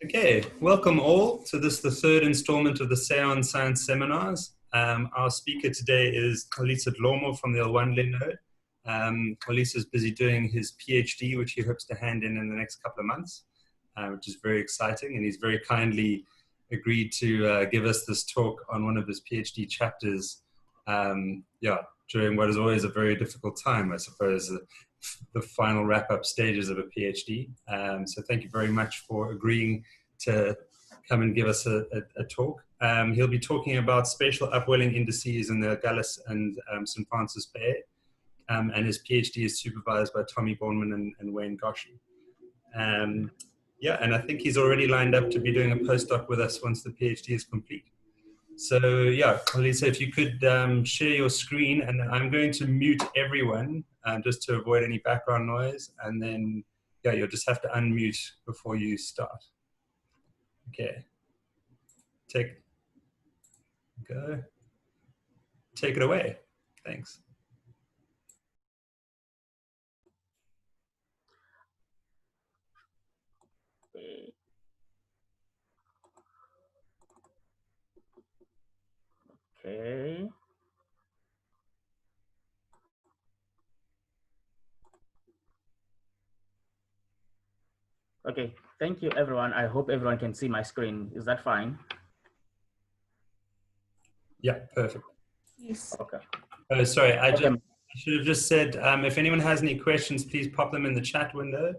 Okay, welcome all to the third installment of the SAEON Seminars. Our speaker today is Xolisa Dlomo from the Elwandle node. Xolisa is busy doing his PhD, which he hopes to hand in the next couple of months, which is very exciting. And he's very kindly agreed to give us this talk on one of his PhD chapters, during what is always a very difficult time, I suppose, the final wrap-up stages of a PhD. So thank you very much for agreeing to come and give us a talk. He'll be talking about spatial upwelling indices in the Xolisa and St. Francis Bay. And his PhD is supervised by Tommy Bornman and Wayne Goshi. And I think he's already lined up to be doing a postdoc with us once the PhD is complete. So Xolisa, if you could share your screen, and I'm going to mute everyone just to avoid any background noise, and then you'll just have to unmute before you start. Okay, take it away. Thanks. Okay. Okay, thank you everyone. I hope everyone can see my screen. Is that fine? Yeah, perfect. Yes. Okay. Oh, sorry, I should have just said, if anyone has any questions, please pop them in the chat window.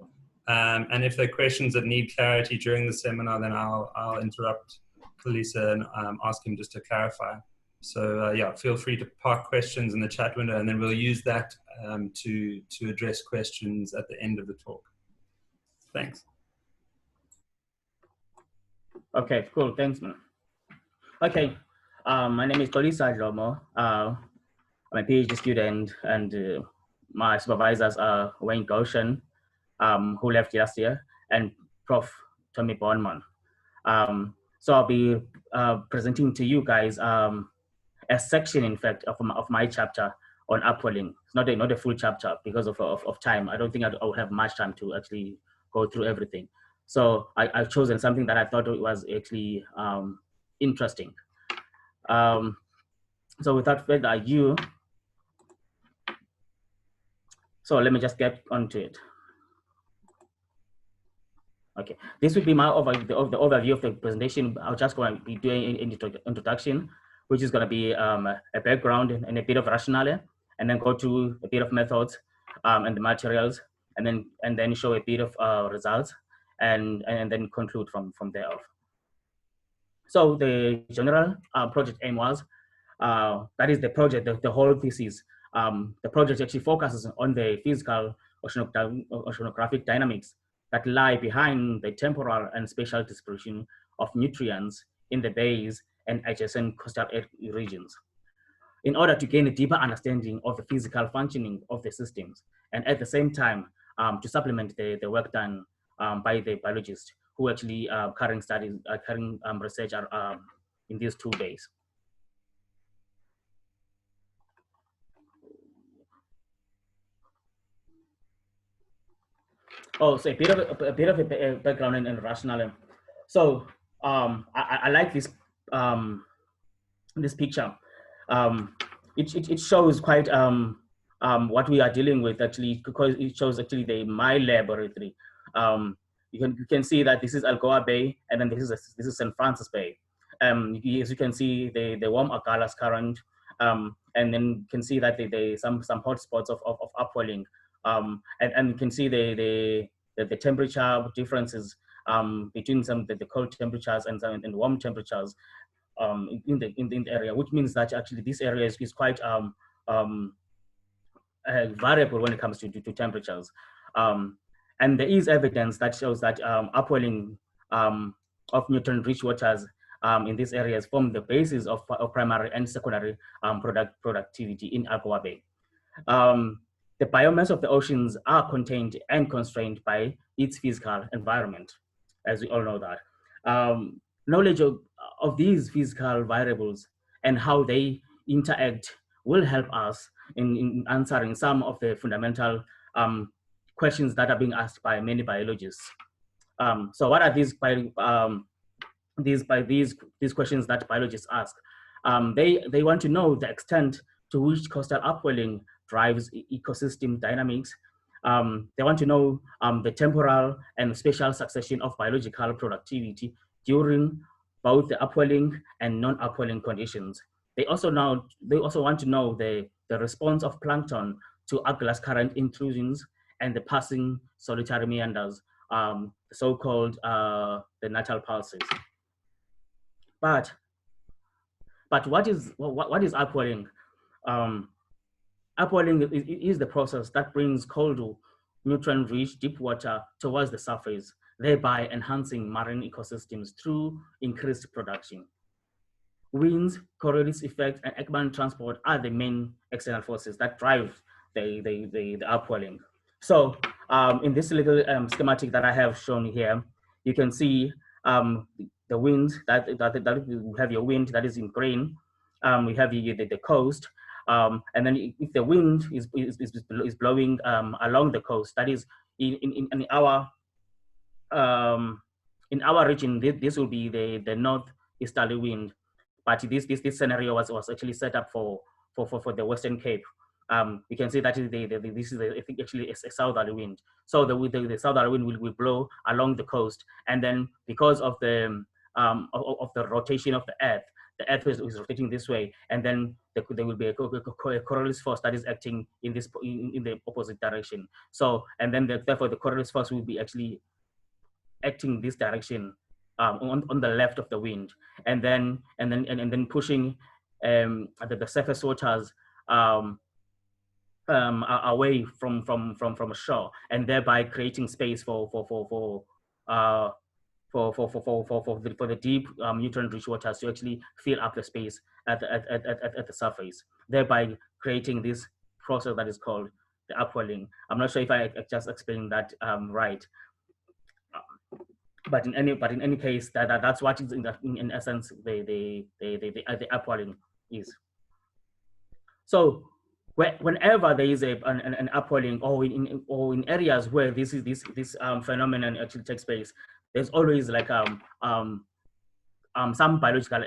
And if there are questions that need clarity during the seminar, then I'll interrupt Xolisa and ask him just to clarify. So feel free to park questions in the chat window, and then we'll use that to address questions at the end of the talk. Thanks. Okay, cool. Thanks, man. Okay, my name is Xolisa Dlomo. I'm a PhD student, and my supervisors are Wayne Goshi, who left last year, and Prof. Tommy Bornman. So I'll be presenting to you guys a section, in fact, of my chapter on upwelling. It's not a full chapter because of time. I don't think I'll have much time to actually go through everything. So I've chosen something that I thought was actually interesting. So without further ado, so let me just get onto it. Okay, this will be my overview of the presentation. I'm just going to be doing an introduction, which is going to be a background and a bit of rationale, and then go to a bit of methods and the materials, and then show a bit of results, and then conclude from there off. So the general project aim was, that is the project, the whole thesis. The project actually focuses on the physical oceanographic dynamics that lie behind the temporal and spatial distribution of nutrients in the bays and adjacent coastal regions, in order to gain a deeper understanding of the physical functioning of the systems, and at the same time to supplement the work done by the biologists who actually carrying research in these 2 bays. Oh, so a bit of a background and rationale. So I like this this picture. It shows quite what we are dealing with, actually, because it shows actually my laboratory. You can see that this is Algoa Bay, and then this is St. Francis Bay. As you can see, the warm Agalas current, and then you can see that some hotspots of upwelling. And you can see the temperature differences between the cold temperatures and warm temperatures in the area, which means that actually this area is quite variable when it comes to temperatures. And there is evidence that shows that upwelling of nutrient-rich waters in these areas form the basis of primary and secondary productivity in Algoa Bay. The biomass of the oceans are contained and constrained by its physical environment, as we all know that. Knowledge of these physical variables and how they interact will help us in answering some of the fundamental questions that are being asked by many biologists. So what are these questions that biologists ask? They want to know the extent to which coastal upwelling drives ecosystem dynamics. They want to know the temporal and spatial succession of biological productivity during both the upwelling and non-upwelling conditions. They also want to know the response of plankton to upglass current intrusions and the passing solitary meanders, so-called the natal pulses. But what is upwelling? Upwelling is the process that brings cold, nutrient-rich deep water towards the surface, thereby enhancing marine ecosystems through increased production. Winds, Coriolis effect, and Ekman transport are the main external forces that drive the upwelling. So in this little schematic that I have shown here, you can see the wind, that we have your wind that is in green. We have the coast. And then if the wind is blowing along the coast, that is in our region, this will be the northeasterly wind. But this scenario was actually set up for the Western Cape. You can see that this is I think actually a southerly wind. So the southerly wind will blow along the coast, and then because of the rotation of the Earth is rotating this way, and then there will be a Coriolis force that is acting in the opposite direction. So and then therefore the Coriolis force will be actually acting this direction on the left of the wind, and then pushing the surface waters away from shore, and thereby creating space for the deep nutrient-rich waters to actually fill up the space at the surface, thereby creating this process that is called the upwelling. I'm not sure if I just explained that right. But in any case, that's what is in essence the upwelling is. So whenever there is an upwelling, or in areas where this phenomenon actually takes place, there's always like some biological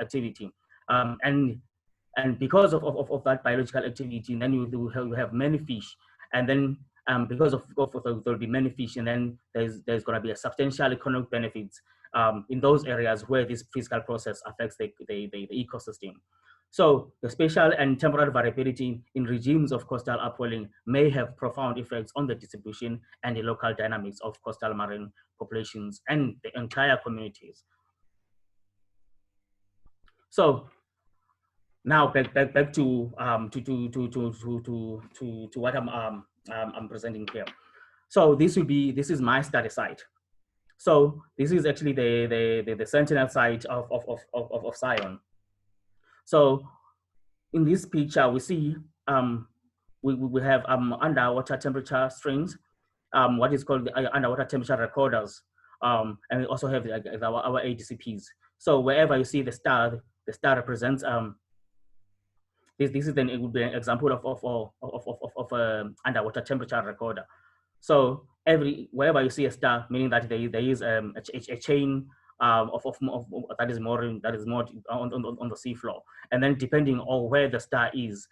activity, and because of that biological activity, then you have many fish, and then because there'll be many fish, and then there's going to be a substantial economic benefits in those areas where this physical process affects the ecosystem. So the spatial and temporal variability in regimes of coastal upwelling may have profound effects on the distribution and the local dynamics of coastal marine populations and the entire communities. So now back to what I'm presenting here. So this is my study site. So this is actually the sentinel site of SAEON. So in this picture, we see we have underwater temperature strings, what is called the underwater temperature recorders, and we also have our ADCPs. So wherever you see the star represents this is then it would be an example of underwater temperature recorder. So wherever you see a star, meaning that there is a chain of that is more on the seafloor, and then depending on where the star is,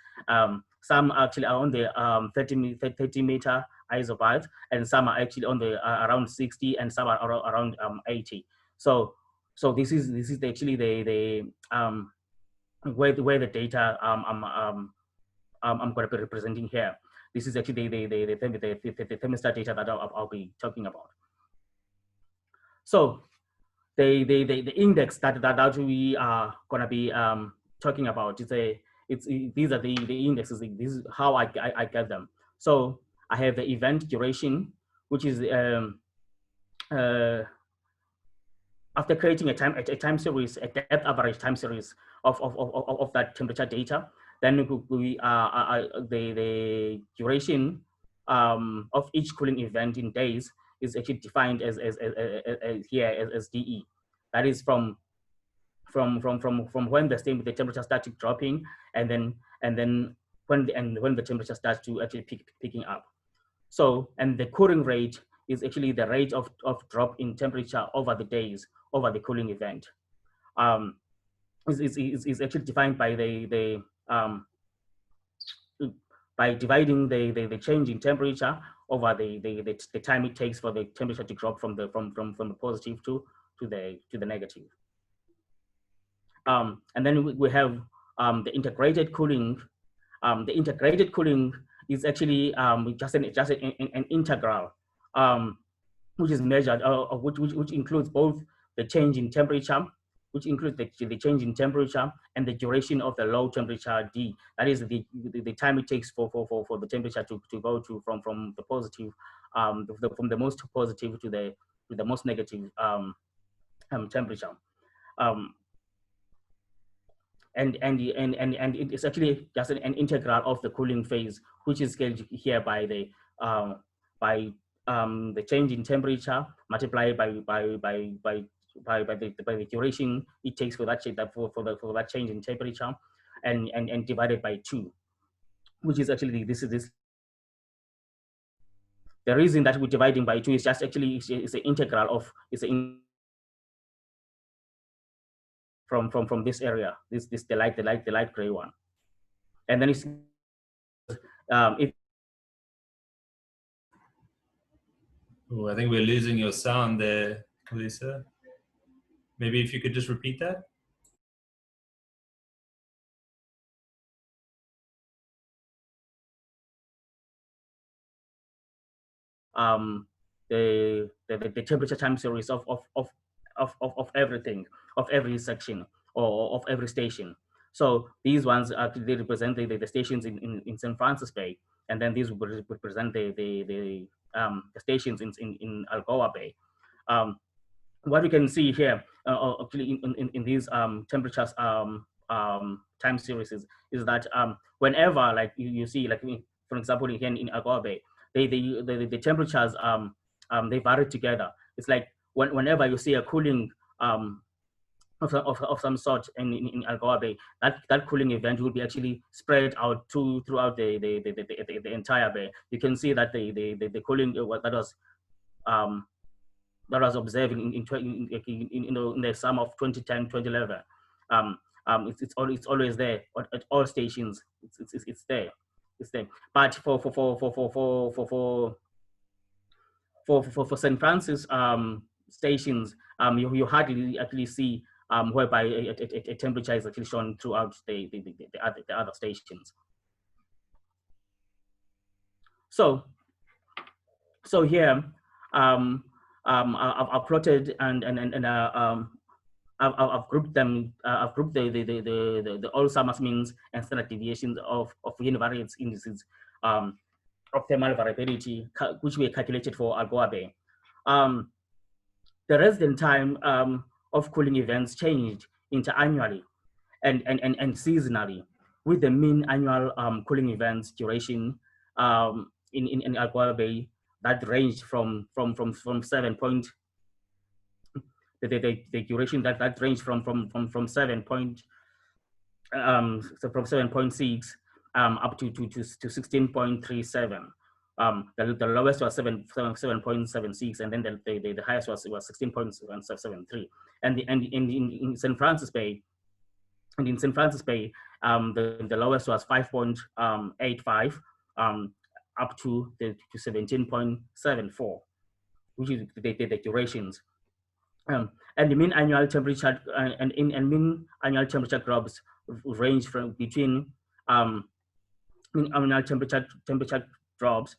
some actually are on the 30 meter isobart, and some are actually on the around 60, and some are around 80. So this is actually the where the data I'm going to be representing here. This is actually the thermostat data that I'll be talking about. So the index that we are going to be talking about these are the indexes. This is how I get them. So I have the event duration, which is after creating a time series, a depth average time series of that temperature data, then we the duration of each cooling event in days is actually defined as here as DE. That is from when the temperature started dropping, and then when the temperature starts to actually picking up. So, and the cooling rate is actually the rate of drop in temperature over the days, over the cooling event. Is actually defined by by dividing the change in temperature over the time it takes for the temperature to drop from the positive to the negative. And then we have the integrated cooling. The integrated cooling is actually just an integral, which is measured, which includes both the change in temperature, which includes the change in temperature and the duration of the low temperature D. That is the time it takes for the temperature to go to from the positive, from the most positive to the most negative temperature. And it is actually just an integral of the cooling phase, which is scaled here by the change in temperature multiplied by the duration it takes for that change in temperature, and divided by 2, which is actually this. The reason that we're dividing by 2 is just actually it's an integral of from this area, the light gray one, and then it's if. Oh, I think we're losing your sound there, Xolisa. Maybe if you could just repeat that. The temperature time series of everything, of every section or of every station. So these ones they represent the stations in St. Francis Bay, and then these would represent the stations in Algoa Bay. What we can see here actually in these temperatures time series is that whenever like you see, like for example here in Algoa Bay, the temperatures they vary together. It's like whenever you see a cooling of some sort in Algoa Bay, that cooling event will be actually spread out throughout the entire bay. You can see that the cooling that was observed in the summer of 2010, 2011. It's always there at all stations. It's there. But for St. Francis stations, you hardly actually see whereby a temperature is actually shown throughout the other stations. So here I've plotted and I've grouped them. I've grouped the all summers means and standard deviations of univariate indices of thermal variability, which were calculated for Algoa Bay. The resident time of cooling events changed interannually and seasonally, with the mean annual cooling events duration in Algoa Bay that ranged from 7 point. The duration that ranged from 7.6 up to 16.37. The lowest was 7.76, and then the highest was 16.73. And in St. Francis Bay, the lowest was 5.85 up to 17.74, which is the durations. And the mean annual temperature and mean annual temperature drops range from between mean annual temperature drops.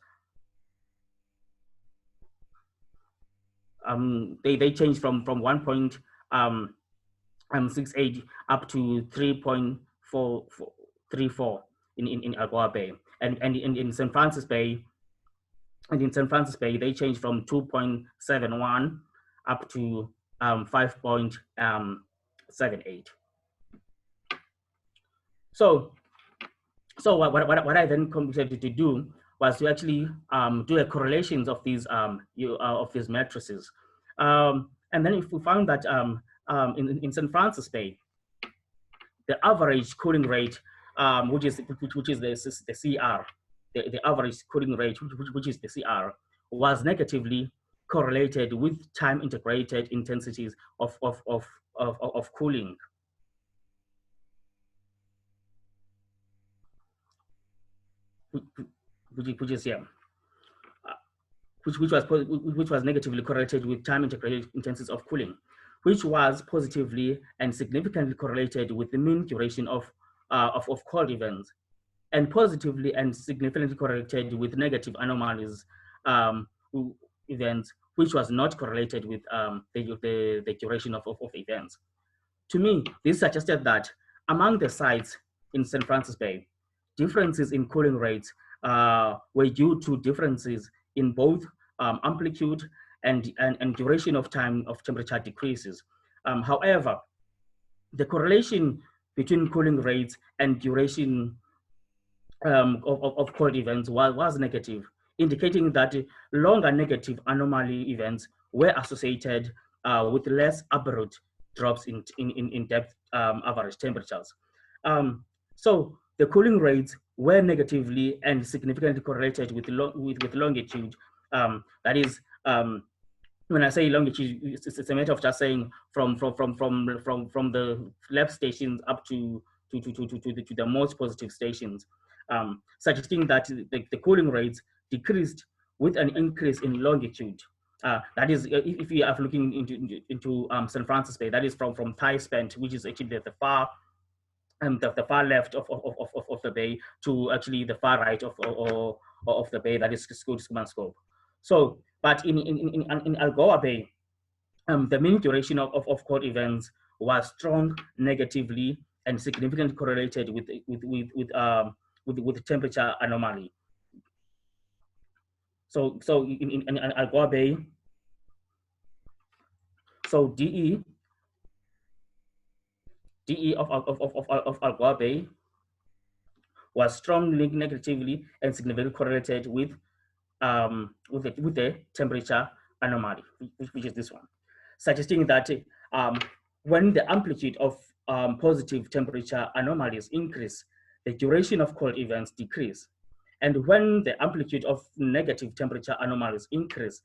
They change from 1.68 up to 3.434 in Algoa Bay, and in St. Francis Bay. And in St. Francis Bay, they change from 2.71 up to 5.78. So what I then committed to do was to actually do a correlations of these matrices, and then if we found that in St. Francis Bay, the average cooling rate, which is the CR, the average cooling rate, which is the CR, was negatively correlated with time integrated intensities of cooling. Which is here. Which was negatively correlated with time integrated intensities of cooling, which was positively and significantly correlated with the mean duration of cold events, and positively and significantly correlated with negative anomalies events, which was not correlated with the duration of events. To me, this suggested that among the sites in St. Francis Bay, differences in cooling rates were due to differences in both amplitude and duration of time of temperature decreases. However, the correlation between cooling rates and duration of cold events was negative, indicating that longer negative anomaly events were associated with less abrupt drops in depth average temperatures. So the cooling rates were negatively and significantly correlated with longitude. That is, when I say longitude, it's a matter of just saying from the left stations up to the most positive stations, suggesting that the cooling rates decreased with an increase in longitude. That is, if you are looking into St. Francis Bay, that is from Thai Spent, which is actually the far left of the bay, to actually the far right of the bay, that is Schumann scope. So, but in Algoa Bay, the mean duration of cold events was strong negatively and significantly correlated with temperature anomaly. So in Algoa Bay, so DE of Algoa Bay was strongly negatively and significantly correlated with the temperature anomaly, which is this one, suggesting that when the amplitude of positive temperature anomalies increase, the duration of cold events decrease. And when the amplitude of negative temperature anomalies increase,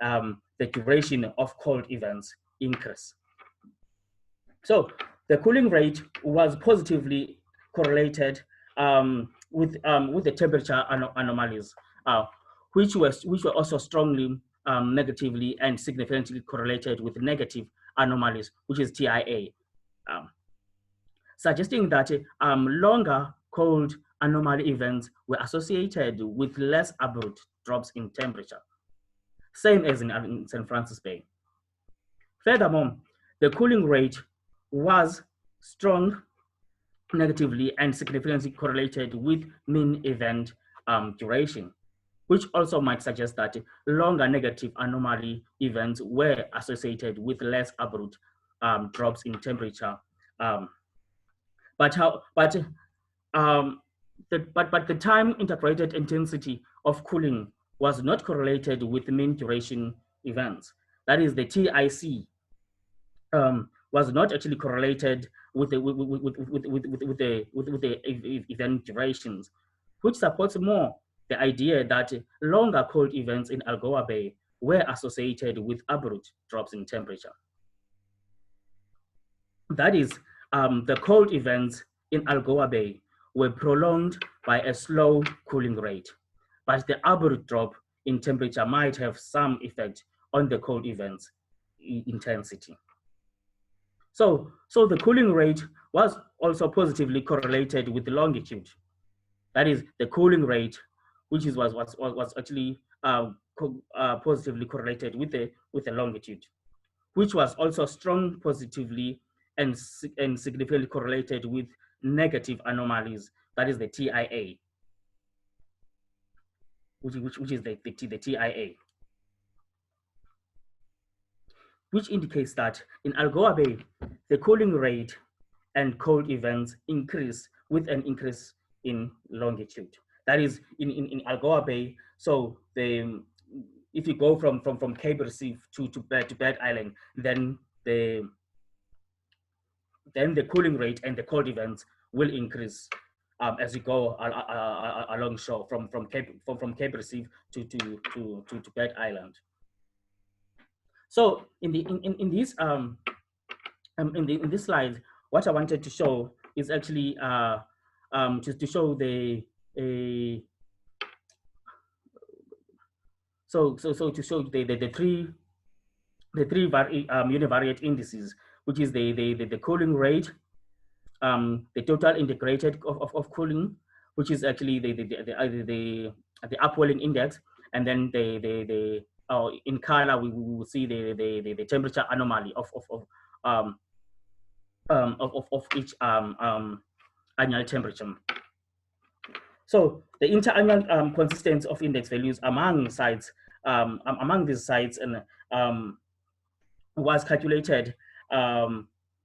the duration of cold events increase. So the cooling rate was positively correlated with the temperature anomalies, which were also strongly negatively and significantly correlated with negative anomalies, which is TIA, suggesting that longer cold anomaly events were associated with less abrupt drops in temperature, same as in St. Francis Bay. Furthermore, the cooling rate was strong negatively and significantly correlated with mean event duration, which also might suggest that longer negative anomaly events were associated with less abrupt drops in temperature. But the time integrated intensity of cooling was not correlated with mean duration events. That is, the TIC was not actually correlated with the event durations, which supports more the idea that longer cold events in Algoa Bay were associated with abrupt drops in temperature. That is, the cold events in Algoa Bay were prolonged by a slow cooling rate, but the abrupt drop in temperature might have some effect on the cold events intensity. So the cooling rate was also positively correlated with the longitude. That is, the cooling rate, which was actually positively correlated with the longitude, which was also strong positively and significantly correlated with negative anomalies. That is the TIA, which is the TIA, which indicates that in Algoa Bay, the cooling rate and cold events increase with an increase in longitude. That is, in Algoa Bay, so if you go from Cape Recife to Bird Island, then the cooling rate and the cold events will increase as you go along shore from Cape Recife to Bird Island. So in this slide, what I wanted to show is actually just to show to show the three univariate indices, which is the cooling rate, the total integrated of cooling, which is actually the upwelling index, and then in color we will see the temperature anomaly of each annual temperature. So the interannual consistence of index values among sites, among these sites, and was calculated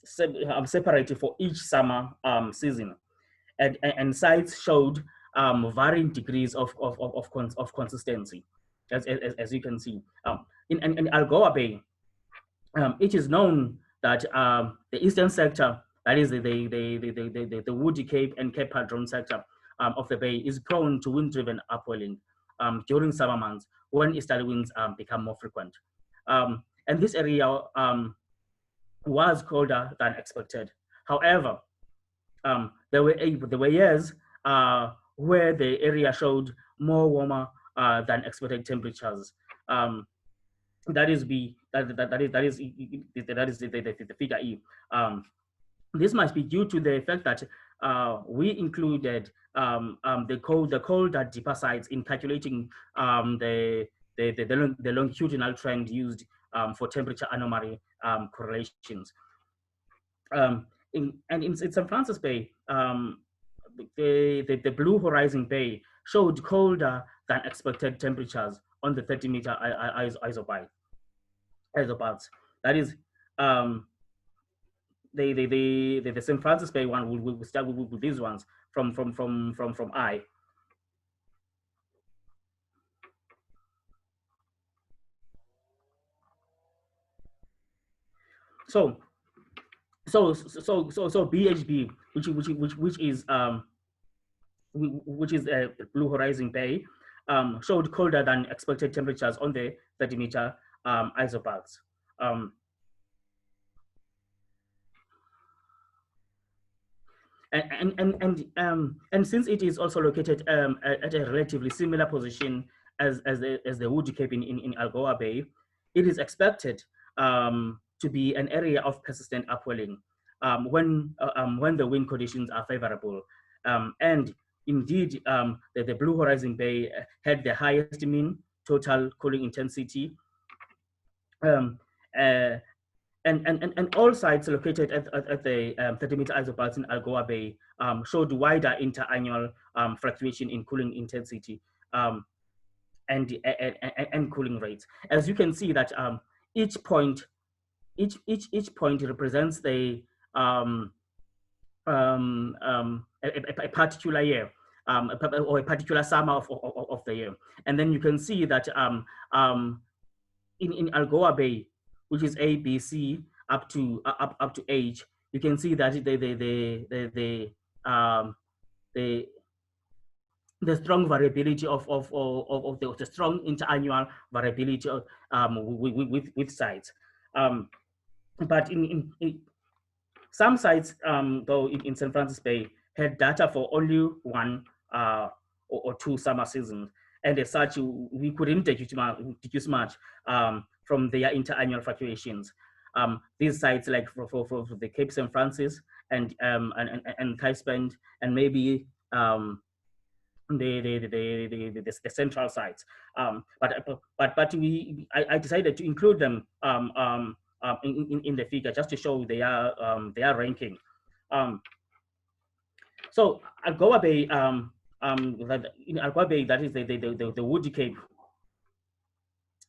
separated for each summer season, and sites showed varying degrees of consistency, as you can see. In Algoa Bay, it is known that the eastern sector, that is the woody Cape and Cape Padron sector of the bay, is prone to wind-driven upwelling during summer months when easterly winds become more frequent. And this area was colder than expected. However, there were years where the area showed more warmer than expected temperatures. That is the figure E. This must be due to the fact that we included the colder deeper sites in calculating the longitudinal trend used for temperature anomaly correlations. In St. Francis Bay, the Blue Horizon Bay showed colder than expected temperatures on the 30-meter isobars. That is, the St. Francis Bay one. We'll start with these ones from I. So BHB, which is a Blue Horizon Bay, showed colder than expected temperatures on the 30-meter isobars. And since it is also located at a relatively similar position as the Woody Cape in Algoa Bay, it is expected to be an area of persistent upwelling when the wind conditions are favorable. And indeed, the Blue Horizon Bay had the highest mean total cooling intensity. And all sites located at the 30-meter isobars in Algoa Bay showed wider interannual fluctuation in cooling intensity and cooling rates. As you can see that each point represents a particular year or a particular summer of the year, and then you can see that in Algoa Bay, which is A, B, C up to H, you can see that the strong variability of the strong interannual variability with sites. But in some sites, though in St. Francis Bay, had data for only one or two summer seasons, and as such, we couldn't deduce much from their interannual fluctuations. These sites, like for the Cape St. Francis and Kaisbend, and maybe the central sites. But I decided to include them in the figure just to show their ranking. So Algoa Bay, in Algoa Bay, that is the Woody Cape,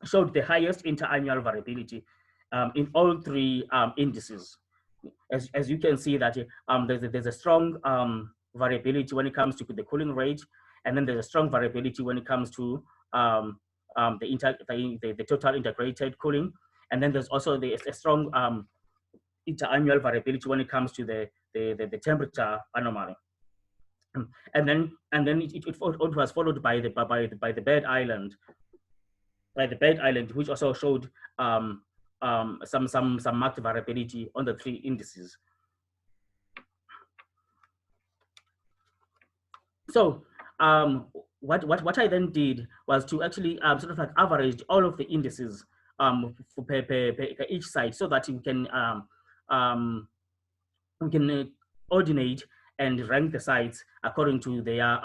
showed the highest interannual variability in all three indices. As you can see that there's a strong variability when it comes to the cooling rate, and then there's a strong variability when it comes to the total integrated cooling, and then there's also a strong interannual variability when it comes to the temperature anomaly. and then it was followed by the Bird Island, which also showed some marked variability on the three indices. So what I then did was to actually sort of like average all of the indices per each site, so that we can ordinate and rank the sites according to their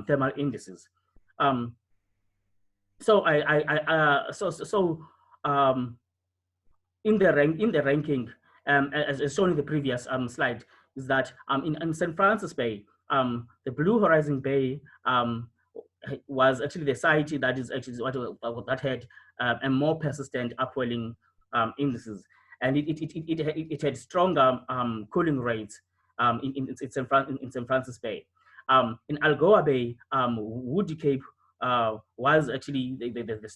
thermal indices. So in the ranking, as shown in the previous slide, is that in St. Francis Bay, the Blue Horizon Bay was actually the site that is actually that had a more persistent upwelling indices, and it had stronger cooling rates in St. Francis Bay. In Algoa Bay, Woody Cape was actually the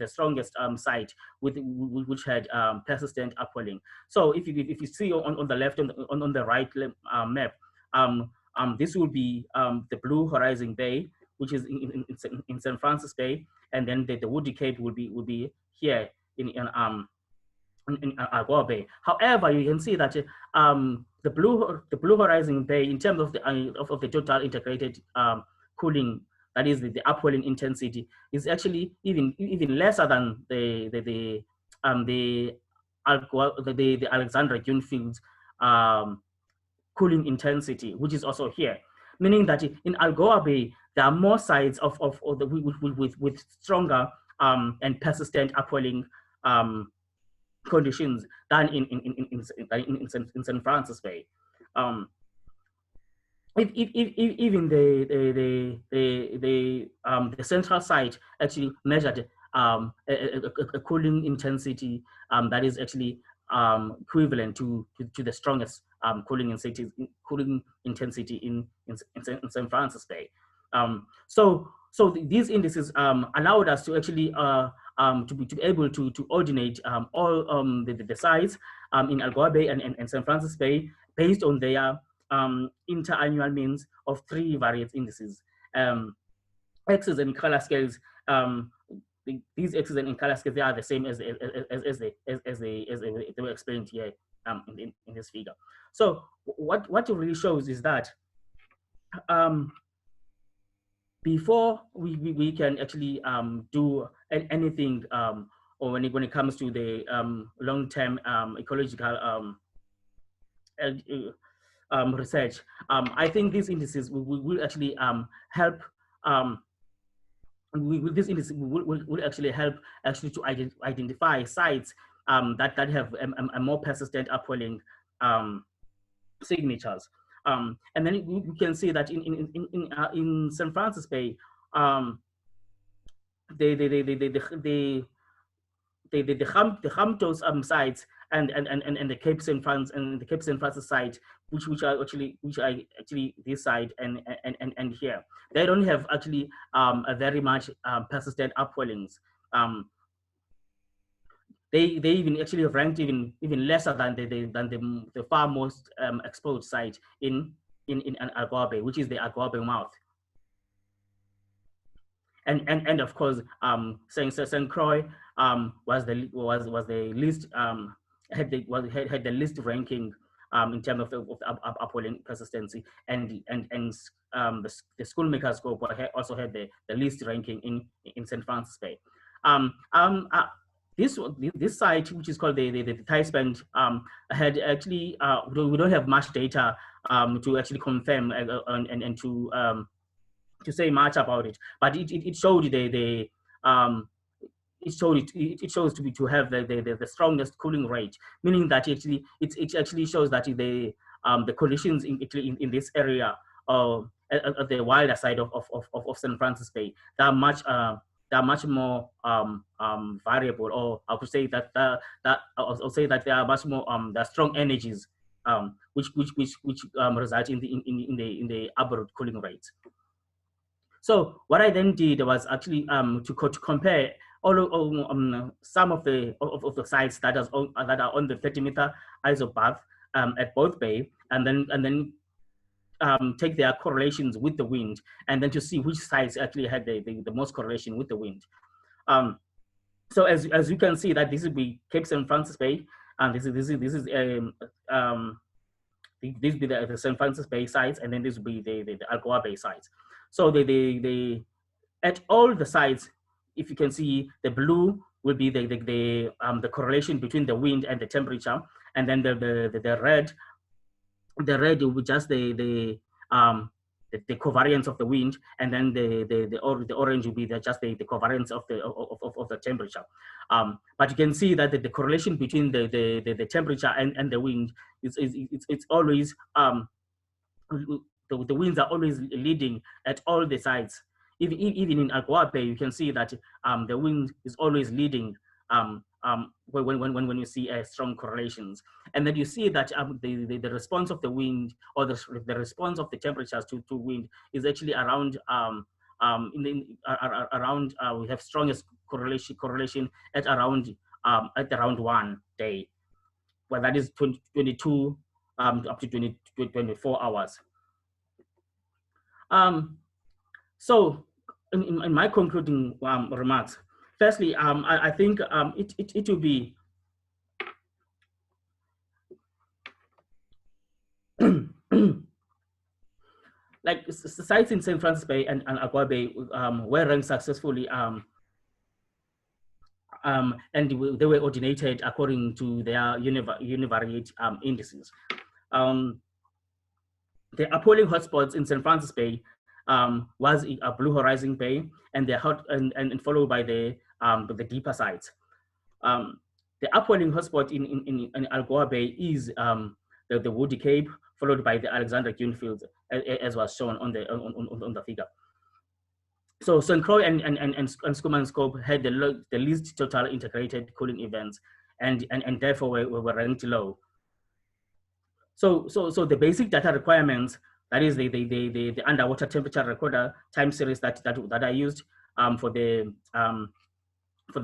strongest site which had persistent upwelling. So if you see on the left and on the right map, this will be the Blue Horizon Bay, which is in St. Francis Bay, and then the Woody Cape will be here in Algoa Bay. However, you can see that the Blue Horizon Bay, in terms of the total integrated cooling, that is the upwelling intensity, is actually even lesser than the Alexandra Dunefields cooling intensity, which is also here, meaning that in Algoa Bay there are more sites with stronger and persistent upwelling conditions than in St. Francis Bay. Even the central site actually measured a cooling intensity that is actually equivalent to the strongest cooling intensity in St. Francis Bay. So these indices allowed us to actually to be able to ordinate all the sites in Algoa Bay and St. Francis Bay based on their interannual means of three variance indices. X's and color scales. These X's and color scales, they are the same as they were explained here in this figure. So what it really shows is that before we can actually do anything, or when it comes to the long-term ecological research, I think these indices will actually help. This indices will actually help to identify sites that have a more persistent upwelling signatures. And then you can see that in St. Francis Bay, the Hamptos sites and the Cape St. Francis and the Cape St. Francis site, which are actually this side and here, they don't have actually a very much persistent upwellings. They even actually ranked even lesser than the far most exposed site in Algoa Bay, which is the Algoa Bay mouth. And of course, St. Croix was the least had the least ranking in terms of upwelling persistency, and the Schoolmaker scope also had the least ranking in St. Francis Bay. This site, which is called the Thai-Spend, had actually we don't have much data to actually confirm and to say much about it, but it showed it shows to have the strongest cooling rate, meaning that it actually shows that the conditions in this area at the wilder side of St. Francis Bay, they are much more variable, or I could say that I'll say that there are much more there are strong energies which result in the upward cooling rates. So what I then did was actually to compare some of the sites that are on the 30-meter isopath at both bay, and then take their correlations with the wind, and then to see which sites actually had the most correlation with the wind. So as you can see, that this will be Cape St. Francis Bay, and this will be the St. Francis Bay sites, and then this will be the Algoa Bay sites. So at all the sites, if you can see, the blue will be the correlation between the wind and the temperature, and then the red will be just the covariance of the wind, and then the orange will be just the covariance of the temperature. But you can see that the correlation between the temperature and the wind it's always the winds are always leading at all the sites. Even in Algoa Bay, you can see that the wind is always leading when you see strong correlations. And then you see that the response of the wind, or the response of the temperatures to wind, is actually around we have strongest correlation at around 1 day, well, that is 22 up to 24 hours. So in my concluding remarks, firstly, I think it will be like sites in St. Francis Bay and Algoa Bay were ranked successfully, and they were ordinated according to their univariate indices. The Upwelling hotspots in St. Francis Bay was a Blue Horizon Bay, and they're and followed by the deeper sites. The Upwelling hotspot in Algoa Bay is the Woody Cape, followed by the Alexander Dune Fields, as was shown on the figure. So St. Croix and Schoeman Scope had the least total integrated cooling events, and therefore were ranked low. So the basic data requirements, that is the underwater temperature recorder time series that are used for the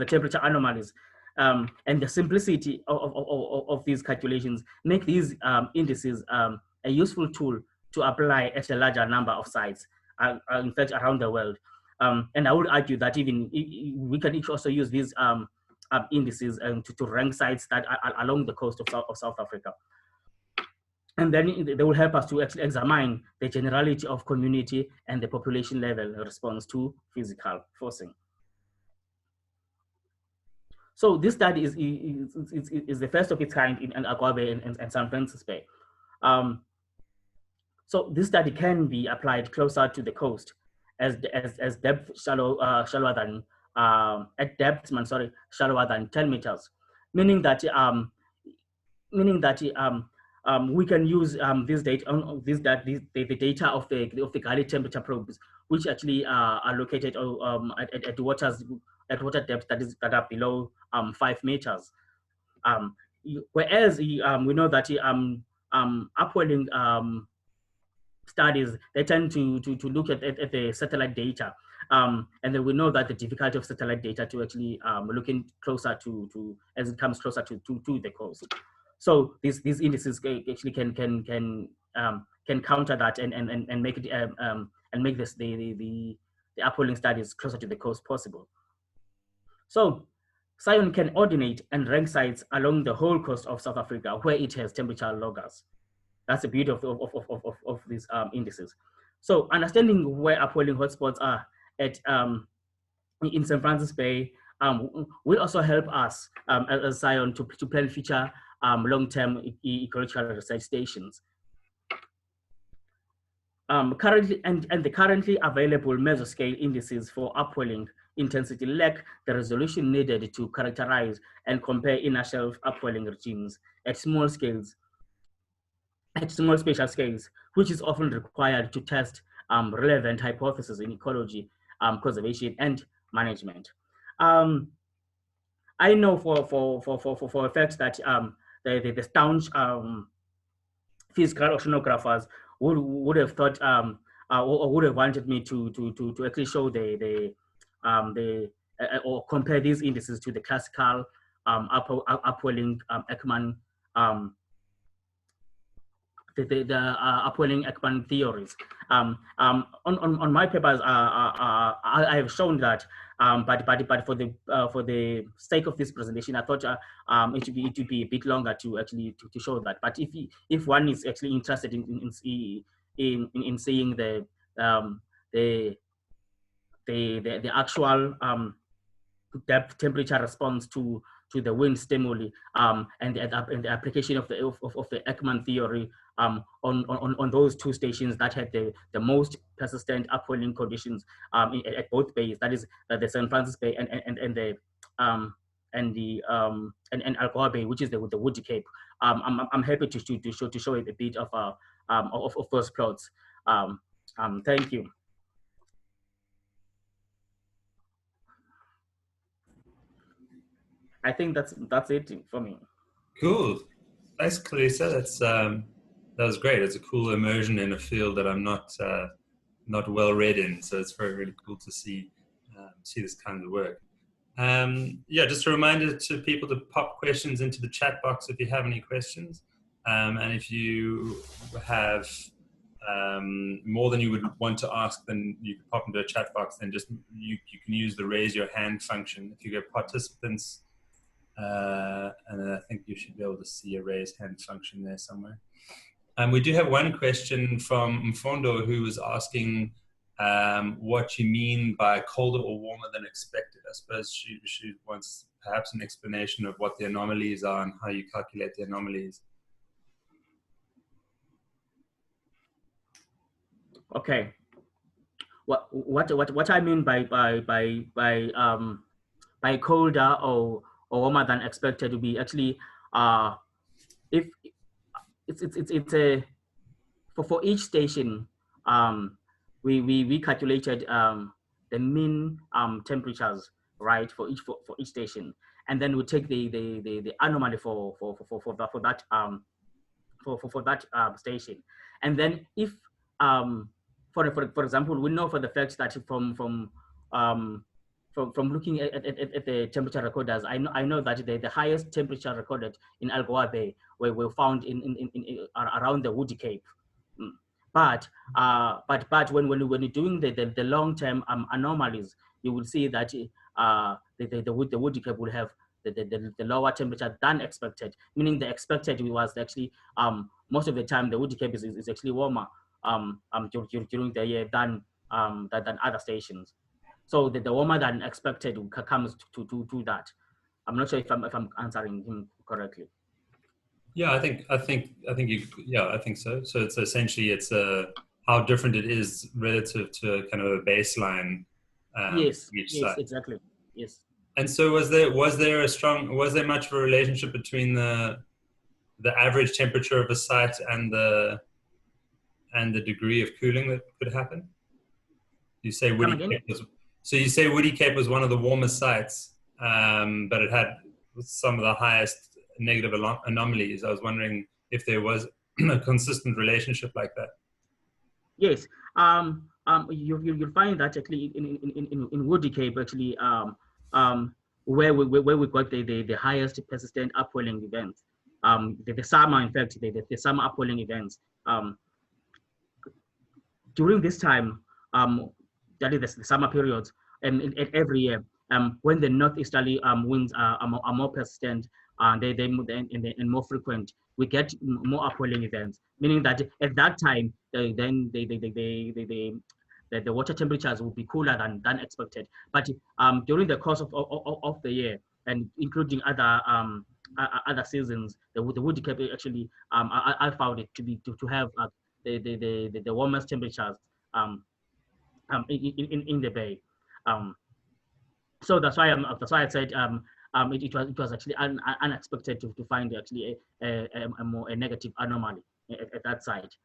temperature anomalies, and the simplicity of these calculations make these indices a useful tool to apply at a larger number of sites, in fact, around the world. And I would argue that even we can also use these indices to rank sites that are along the coast of South Africa. And then they will help us to actually examine the generality of community and the population level response to physical forcing. So this study is the first of its kind in Algoa Bay and St. Francis Bay. So this study can be applied closer to the coast as depth shallower than at depth, shallower than 10 meters, meaning that we can use this data, the data of the galley temperature probes, which actually are located at water depths that are below 5 meters. Whereas we know that upwelling studies, they tend to look at the satellite data, and then we know that the difficulty of satellite data to actually looking closer to as it comes closer to the coast. So these indices actually can counter that and make it and make this the upwelling studies closer to the coast possible. So SAEON can ordinate and rank sites along the whole coast of South Africa where it has temperature loggers. That's the beauty of these indices. So understanding where upwelling hotspots are at in St. Francis Bay will also help us as SAEON to plan future long-term ecological research stations. Currently the currently available mesoscale indices for upwelling intensity lack the resolution needed to characterize and compare inner shelf upwelling regimes at small scales, at small spatial scales, which is often required to test relevant hypotheses in ecology, conservation, and management. I know for a fact that the staunch physical oceanographers would have thought or would have wanted me to actually show or compare these indices to the classical upwelling Ekman upwelling Ekman theories. On my papers, I have shown that, but for the sake of this presentation, I thought it would be a bit longer to actually to show that. But if one is actually interested in seeing the actual depth temperature response to the wind stimuli, and the application of the Ekman theory on those two stations that had the most persistent upwelling conditions at both bays, that is the St. Francis Bay and Algoa Bay, which is the Woody Cape. I'm happy to show a bit of those plots. Thank you. I think that's it for me. Cool. Thanks, Xolisa. That was great. It's a cool immersion in a field that I'm not well read in, so it's really cool to see this kind of work. Yeah, just a reminder to people to pop questions into the chat box if you have any questions, and if you have more than you would want to ask, then you can pop into a chat box. Then just you can use the raise your hand function. If you go participants. And then I think you should be able to see a raise hand function there somewhere. We do have one question from Mfondo, who was asking what you mean by colder or warmer than expected. I suppose she wants perhaps an explanation of what the anomalies are and how you calculate the anomalies. Okay. What I mean by colder or warmer than expected to be actually if it's a for each station we calculated the mean temperatures, right, for each station, and then we take the anomaly for that station, and then if for example, we know for the fact that from looking at the temperature recorders, I know that the highest temperature recorded in Algoa Bay were found in around the Woody Cape. But when you're doing the long-term anomalies, you will see that the Woody Cape will have the lower temperature than expected, meaning the expected was actually most of the time the Woody Cape is actually warmer during the year than other stations. So the warmer than expected comes to that. I'm not sure if I'm answering him correctly. Yeah, I think so. So it's essentially how different it is relative to kind of a baseline. Yes, each yes, site. Exactly. Yes. And so was there much of a relationship between the average temperature of a site and the degree of cooling that could happen? You say Woody Cape was one of the warmest sites, but it had some of the highest negative anomalies. I was wondering if there was a consistent relationship like that. Yes, you'll find that actually in Woody Cape actually where we got the highest persistent upwelling events. The summer, in fact, the summer upwelling events. During this time, that is the summer periods, and every year, when the northeasterly winds are more persistent, and more frequent, we get more upwelling events. Meaning that at that time, then the water temperatures will be cooler than expected. But during the course of the year, and including other seasons, the Woody Cape actually I found it to have the warmest temperatures in the bay. So that's why I said it was actually unexpected to find actually a negative anomaly at that site.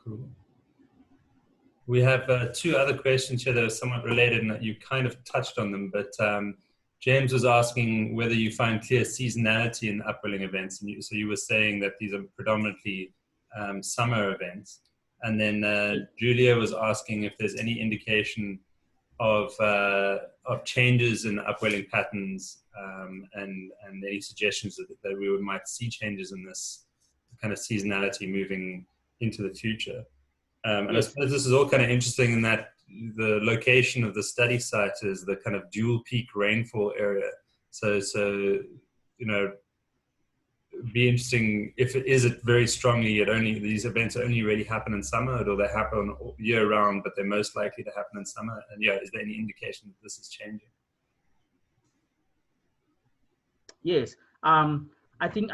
Cool. We have two other questions here that are somewhat related, and you kind of touched on them, but James was asking whether you find clear seasonality in upwelling events. And so you were saying that these are predominantly summer events. And then Julia was asking if there's any indication of changes in upwelling patterns and any suggestions that we might see changes in this kind of seasonality moving into the future. And Yes. I suppose this is all kind of interesting in that the location of the study site is the kind of dual peak rainfall area. So you know, be interesting if it is it very strongly. These events only really happen in summer, or they happen year round, but they're most likely to happen in summer. And yeah, is there any indication that this is changing? Yes. I think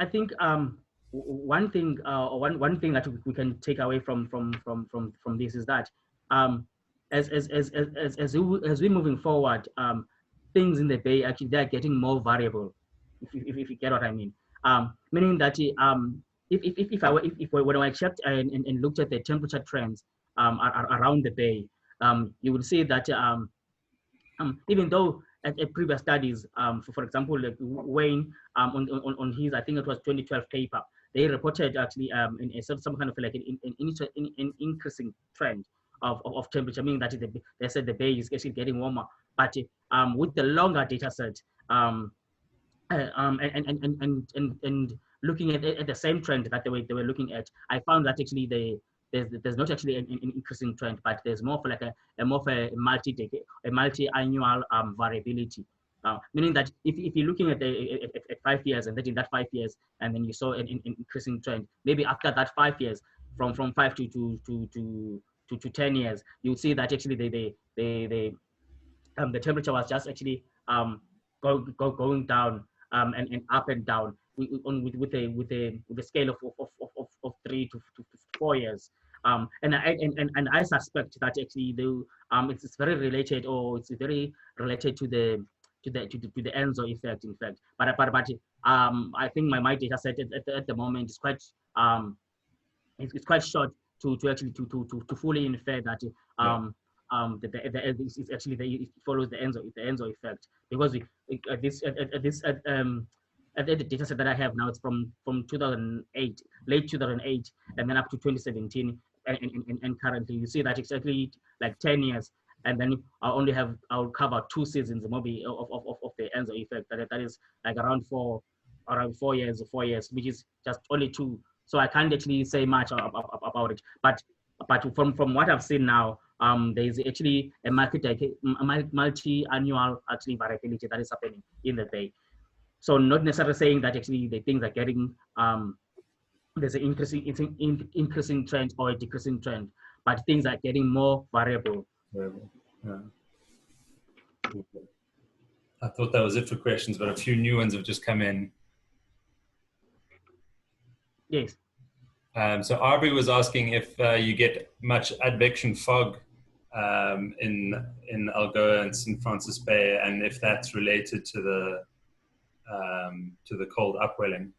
one thing one thing that we can take away from this is that as we're moving forward, things in the bay actually they're getting more variable, if you get what I mean. Meaning that when I checked and looked at the temperature trends around the bay, you will see that even though at previous studies, for example, like Wayne on his, I think it was 2012 paper, they reported actually in some kind of like an increasing trend of temperature, meaning that they said the bay is actually getting warmer. But with the longer data set, and looking at the same trend that they were looking at, I found that actually there's not actually an increasing trend, but there's more of like a multi-annual variability. Meaning that if you're looking at 5 years, and then in that 5 years, and then you saw an increasing trend, maybe after that 5 years, from 5 to 10 years, you'll see that actually the temperature was just actually going down and up and down with a scale of 3 to 4 years. And I suspect that actually it's very related, or it's very related to the Enzo effect, in fact. But I think my data set at the moment is quite it's quite short to actually to fully infer that it's actually it follows the Enzo effect, because at the data set that I have now, it's from 2008, late 2008, and then up to 2017, and currently you see that exactly like 10 years, and then I'll cover 2 seasons maybe of the Enzo effect. That is like around 4 years, which is just only 2. So I can't actually say much about it. But from what I've seen now, there is actually a multi-annual actually variability that is happening in the bay. So not necessarily saying that actually the things are getting there's an increasing trend or a decreasing trend, but things are getting more variable. Yeah. I thought that was it for questions, but a few new ones have just come in. Yes. So Aubrey was asking if you get much advection fog in Algoa and St. Francis Bay, and if that's related to the cold upwelling.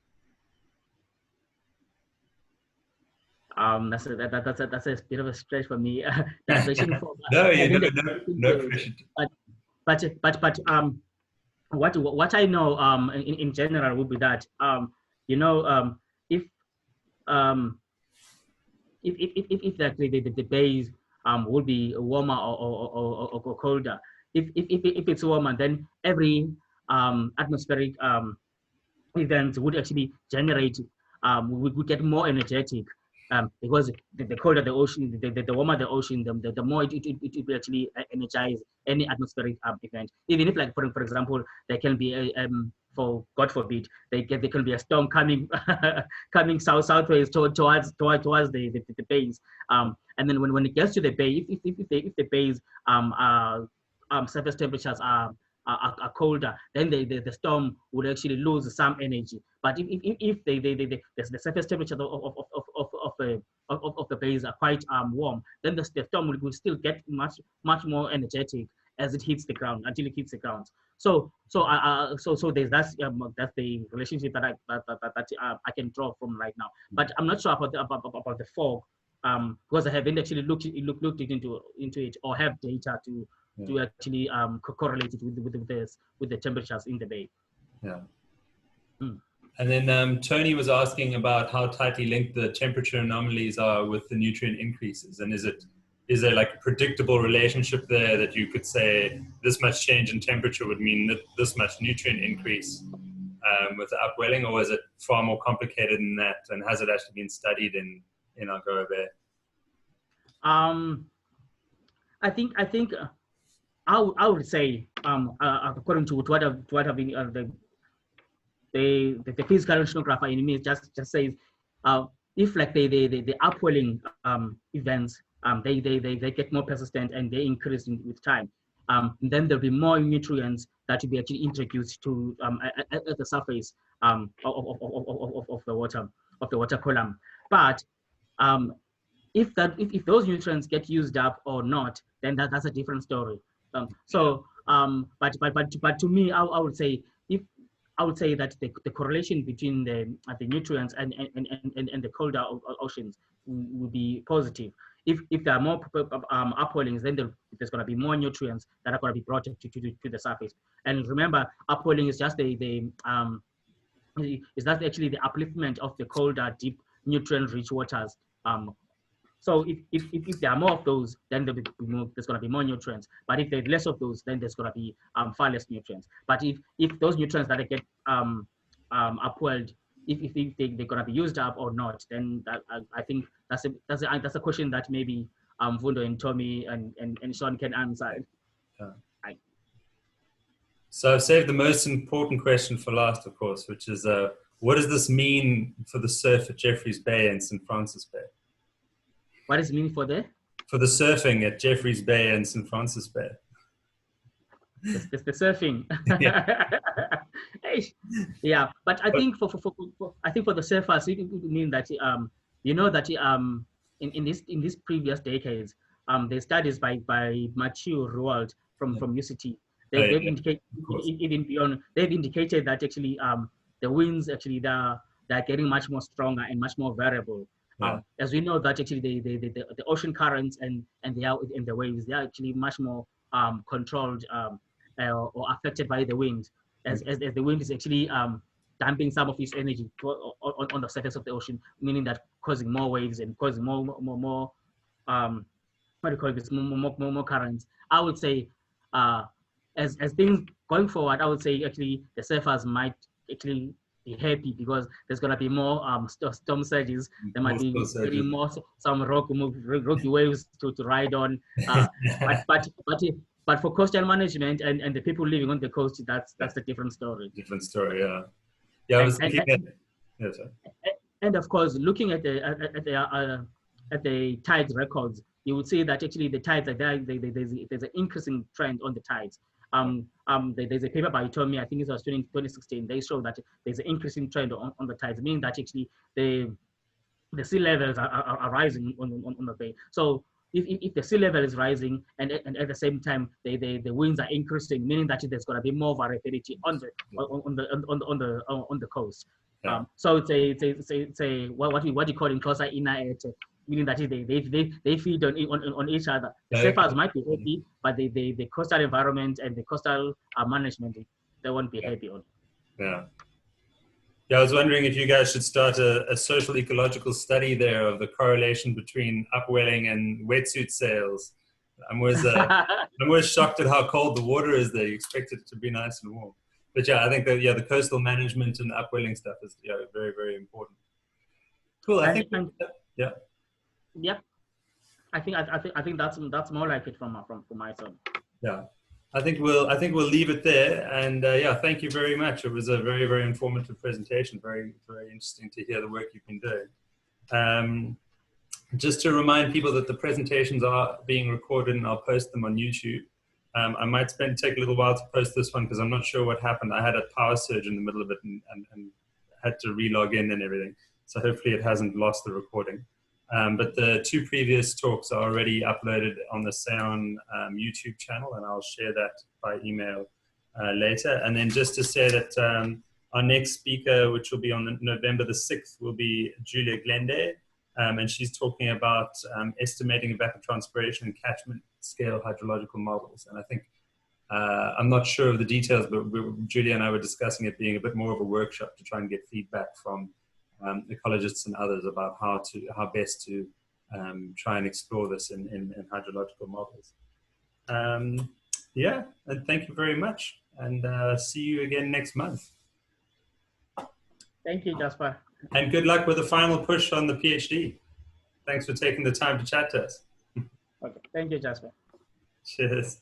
That's a bit of a stretch for me. Advection fog. No pressure. But what I know in general would be that if the bays will be warmer or colder. If it's warmer, then every atmospheric event would actually generate, we would get more energetic, because the colder the ocean, the warmer the ocean, the more it will actually energize any atmospheric event. Even if, like for example, there can be for God forbid, there can be a storm coming coming southways towards the bays, and then when it gets to the bay, if the bays surface temperatures are colder, then the storm would actually lose some energy. But if the surface temperature of the bays are quite warm, then the storm will still get much more energetic as it hits the ground, until it hits the ground. So there's that's the relationship that I can draw from right now. But I'm not sure about the fog, because I haven't actually looked into it, or have data to actually correlate it with the temperatures in the bay. Yeah. And then Tony was asking about how tightly linked the temperature anomalies are with the nutrient increases, and is there like a predictable relationship there that you could say this much change in temperature would mean that this much nutrient increase? with the upwelling, or is it far more complicated than that? And has it actually been studied in Algoa Bay? I think I would say according to what I've been the physical oceanographer in me just says if like the upwelling events they get more persistent and they increase with time, then there'll be more nutrients that will be actually introduced to at the surface of the water column. But if those nutrients get used up or not, then that's a different story. But to me, I would say that the correlation between the nutrients and the colder oceans will be positive. If there are more upwellings, then there's going to be more nutrients that are going to be brought to the surface. And remember, upwelling is just actually the upliftment of the colder, deep, nutrient-rich waters. So if there are more of those, then there's going to be more nutrients. But if there's less of those, then there's going to be far less nutrients. But if those nutrients that get upwelled, if they're going to be used up or not, then I think that's a question that maybe Vundo and Tommy and Sean can answer. Yeah. So I've saved the most important question for last, of course, which is what does this mean for the surf at Jeffreys Bay and St. Francis Bay? What does it mean for the surfing at Jeffreys Bay and St. Francis Bay? The surfing. Yeah. Yeah, but I think for the surfers, it would mean that that in these previous decades, the studies by Mathieu Rouault from UCT, they've indicated even beyond, they've indicated that actually the winds actually they're getting much more stronger and much more variable. Yeah. As we know that actually the ocean currents and the waves, they are actually much more controlled or affected by the wind, as the wind is actually dumping some of its energy on the surface of the ocean, meaning that causing more waves and causing more what do you call this, more currents. I would say as things going forward, I would say actually the surfers might actually be happy because there's going to be more storm surges. There might be more some rocky waves to ride on. But for coastal management and the people living on the coast, that's a different story. Different story, yeah. Yeah, I was thinking and of course, looking at the tides records, you would see that actually the tides are there. There's an increasing trend on the tides. There's a paper by Tommy, I think it was 2016. They show that there's an increasing trend on the tides, meaning that actually the sea levels are rising on the bay. So if the sea level is rising and at the same time the winds are increasing, meaning that there's going to be more variability on the coast. Yeah. So it's a what you call in Xhosa inner, meaning that they feed on each other. The surfers might be happy, but the coastal environment and the coastal management, they won't be happy on. Yeah. Yeah, I was wondering if you guys should start a social ecological study there of the correlation between upwelling and wetsuit sales. I'm always shocked at how cold the water is there. You expect it to be nice and warm. But yeah, I think that the coastal management and upwelling stuff is very, very important. Cool. I think yeah. Yep. I think that's more like it from my side. Yeah. I think we'll leave it there, and yeah, thank you very much. It was a very, very informative presentation. Very, very interesting to hear the work you've been doing. Just to remind people that the presentations are being recorded, and I'll post them on YouTube. I might take a little while to post this one because I'm not sure what happened. I had a power surge in the middle of it and had to re-log in and everything. So hopefully it hasn't lost the recording. But the two previous talks are already uploaded on the SAEON YouTube channel, and I'll share that by email later. And then just to say that our next speaker, which will be on November the 6th, will be Julia Glende, and she's talking about estimating evapotranspiration and catchment scale hydrological models. And I think, I'm not sure of the details, but Julia and I were discussing it being a bit more of a workshop to try and get feedback from ecologists and others about how best to try and explore this in hydrological models. Yeah, and thank you very much, and see you again next month. Thank you, Jasper. And good luck with the final push on the PhD. Thanks for taking the time to chat to us. Okay, thank you, Jasper. Cheers.